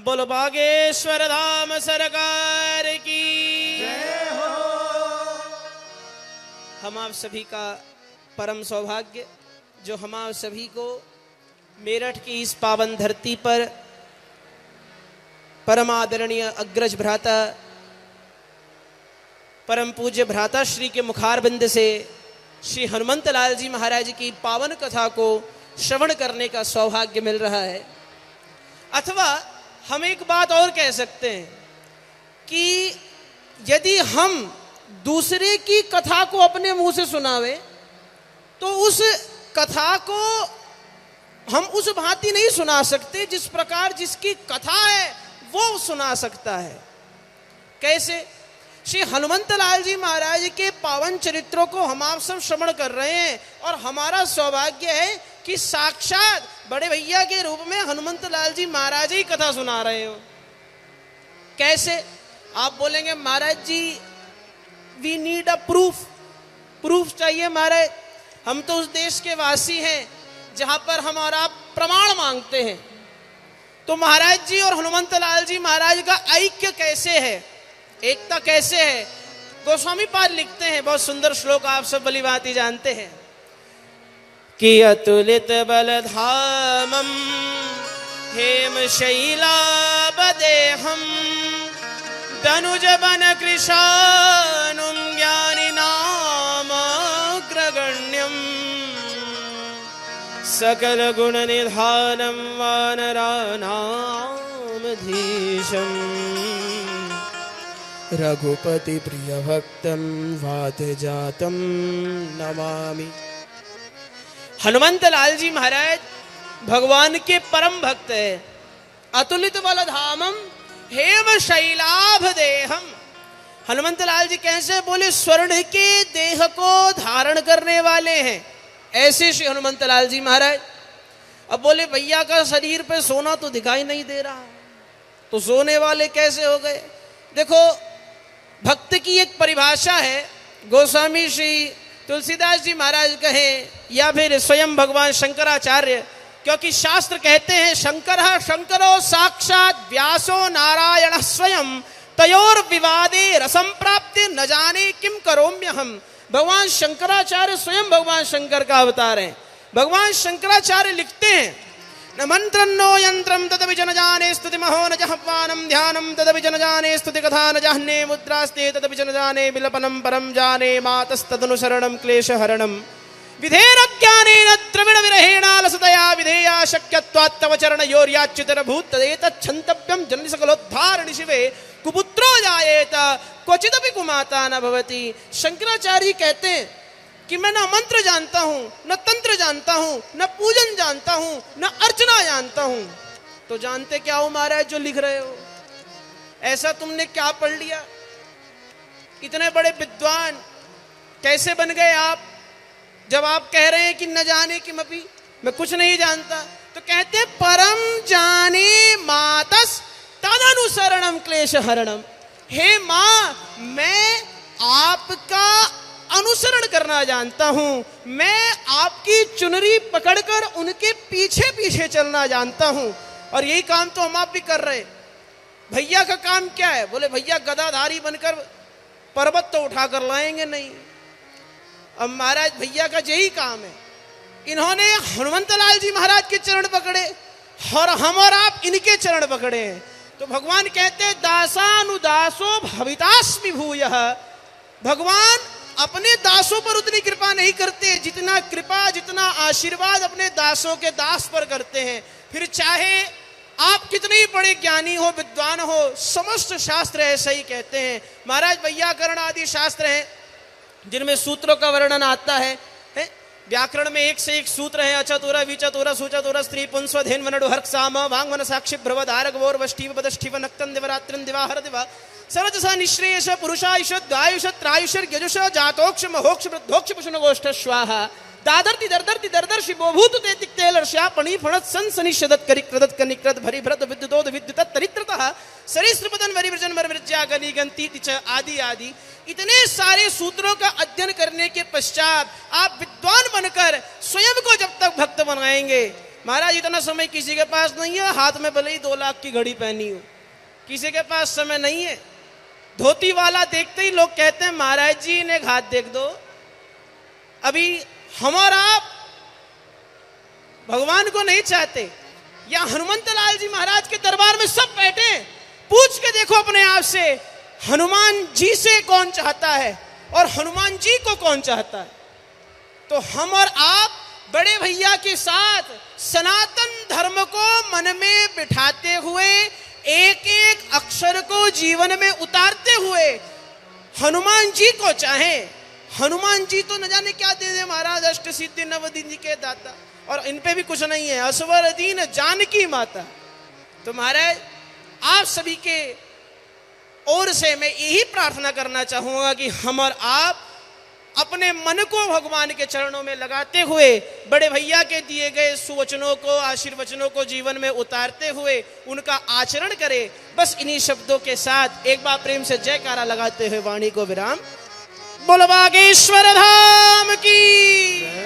बोल बागेश्वर धाम सरकार की जय हो। हम आप सभी का परम सौभाग्य जो हम आप सभी को मेरठ की इस पावन धरती पर परम आदरणीय अग्रज भ्राता परम पूज्य भ्राता श्री के मुखारबिंद से श्री हनुमंत लाल जी महाराज की पावन कथा को श्रवण करने का सौभाग्य मिल रहा है। अथवा हम एक बात और कह सकते हैं कि यदि हम दूसरे की कथा को अपने मुंह से सुनावे तो उस कथा को हम उस भांति नहीं सुना सकते जिस प्रकार जिसकी कथा है वो सुना सकता है। कैसे? श्री हनुमंत लाल जी महाराज के पावन चरित्रों को हम आप सब श्रवण कर रहे हैं और हमारा सौभाग्य है कि साक्षात बड़े भैया के रूप में हनुमंत लाल जी महाराज ही कथा सुना रहे हो। कैसे? आप बोलेंगे महाराज जी वी नीड अ प्रूफ चाहिए महाराज। हम तो उस देश के वासी हैं जहां पर हम और आप प्रमाण मांगते हैं। तो महाराज जी और हनुमंत लाल जी महाराज का ऐक्य कैसे है, एकता कैसे है? गोस्वामी पाद लिखते हैं, बहुत सुंदर श्लोक आप सब भली भांति जानते हैं कि अतुलित बलधामम हेम शैलाबदेहम दनुज बन कृशानुम ज्ञानी नाम अग्रगण्यम सकल गुण निधानम वानरानामधीशम रघुपति प्रिय भक्तम वात जातम नमामि। हनुमंत लाल जी महाराज भगवान के परम भक्त है। अतुलित बलधामम हेम शैलाभ देहम। हनुमंत लाल जी कैसे? बोले स्वर्ण के देह को धारण करने वाले हैं, ऐसे श्री हनुमंत लाल जी महाराज। अब बोले भैया का शरीर पे सोना तो दिखाई नहीं दे रहा, तो सोने वाले कैसे हो गए? देखो भक्त की एक परिभाषा है, गोस्वामी श्री तुलसीदास जी महाराज कहें या फिर स्वयं भगवान शंकराचार्य, क्योंकि शास्त्र कहते हैं शंकरः शंकरो साक्षात व्यासो नारायण स्वयं तयोर विवादे रसम प्राप्ति न जाने किम करोम्यहम। भगवान शंकराचार्य स्वयं भगवान शंकर का अवतार हैं। भगवान शंकराचार्य लिखते हैं न मंत्रं नो यंत्रं तदपि जन जाने स्तुति महो न जहवानम ध्यानम तदपि जन जाने स्तुति कथा न जाने मुद्रास्ते तदपि जन जाने विलपनम परम जाने मातस्तदनुसरणम क्लेश हरणम विधेरज्ञानेन द्रविण विरहेण लसतया विधेया शक्यत्वात् तव चरण योर्याच्युतर भूत तदेतच्छन्तव्यं जननि सकलोद्धारणि शिवे कुपुत्रो जायेत क्वचिदपि कुमाता न भवति। शंकराचार्य कहते हैं कि मैं न मंत्र जानता हूं, न तंत्र जानता हूं, न पूजन जानता हूं, न अर्चना जानता हूं। तो जानते क्या हो महाराज जो लिख रहे हो? ऐसा तुमने क्या पढ़ लिया? इतने बड़े विद्वान कैसे बन गए आप जब आप कह रहे हैं कि न जाने कि मपी मैं कुछ नहीं जानता? तो कहते हैं परम जाने मातस तदनुसरणम क्लेश हरणम। हे मां, मैं आपका अनुसरण करना जानता हूं, मैं आपकी चुनरी पकड़कर उनके पीछे पीछे चलना जानता हूं। और यही काम तो हम आप भी कर रहे। भैया का काम क्या है? बोले भैया गदाधारी बनकर पर्वत तो उठाकर लाएंगे नहीं। अब महाराज भैया का यही काम है। इन्होंने हनुमंत लाल जी महाराज के चरण पकड़े और हम और आप इनके चरण पकड़े हैं। तो भगवान कहते हैं दासानुदासो भवितास्मि भूयः। भगवान अपने दासों पर उतनी कृपा नहीं करते जितना कृपा जितना आशीर्वाद अपने दासों के दास पर करते हैं। फिर चाहे आप कितने ही बड़े ज्ञानी हो, विद्वान हो, समस्त शास्त्र ऐसा ही कहते हैं। महाराज वैयाकरण आदि शास्त्र हैं जिनमें सूत्रों का वर्णन आता है। व्याकरण में एक से एक सूत्र है। अचतुरा विचतुरा सुचतुरा स्त्री पुंस्व धेन वनडु हर्क साम वांगवन साक्षी भ्रव धारक वोर वष्टिव पदष्टिव नक्तन दिवरात्रिन दिवाहर दिवा सरजसा निश्रेयस पुरुषायुष द्वायुष त्रायुष यजुष जातोक्ष महोक्ष वृद्धोक्ष पुषुन गोष्ठ स्वाहा दादर्ति दर्दर्ति दर्दर्षि बोभूत ते तिक्तेलर्ष्या पणि फणत सन सनिषदत करि क्रदत कनिक्रत भरि भरत विद्युतोद विद्युत तरित्रतः सरिसृपदन वरिवृजन वरविरज्या गनि गंति च आदि आदि। इतने सारे सूत्रों का अध्ययन करने के पश्चात आप विद्वान बनकर स्वयं को जब तक भक्त बनाएंगे महाराज इतना समय किसी के पास नहीं है, हाथ में भले ही 2 लाख की घड़ी पहनी हो, किसी के पास समय नहीं है। धोती वाला देखते ही लोग कहते हैं महाराज जी इन्हें हाथ देख दो। अभी हम और आप भगवान को नहीं चाहते, या हनुमंत लाल जी महाराज के दरबार में सब बैठे, पूछ के देखो अपने आप से, हनुमान जी से कौन चाहता है और हनुमान जी को कौन चाहता है? तो हम और आप बड़े भैया के साथ सनातन धर्म को मन में बिठाते हुए, एक एक अक्षर को जीवन में उतारते हुए हनुमान जी को चाहें। हनुमान जी तो न जाने क्या दे दे महाराज, अष्ट सिद्धि नव दिन के दाता, और इन पे भी कुछ नहीं है, असवर दीन जानकी माता। तो महाराज आप सभी के ओर से मैं यही प्रार्थना करना चाहूंगा कि हम और आप अपने मन को भगवान के चरणों में लगाते हुए, बड़े भैया के दिए गए सुवचनों को, आशीर्वचनों को जीवन में उतारते हुए उनका आचरण करें। बस इन्हीं शब्दों के साथ एक बार प्रेम से जयकारा लगाते हुए वाणी को विराम। बोल बागेश्वर धाम की।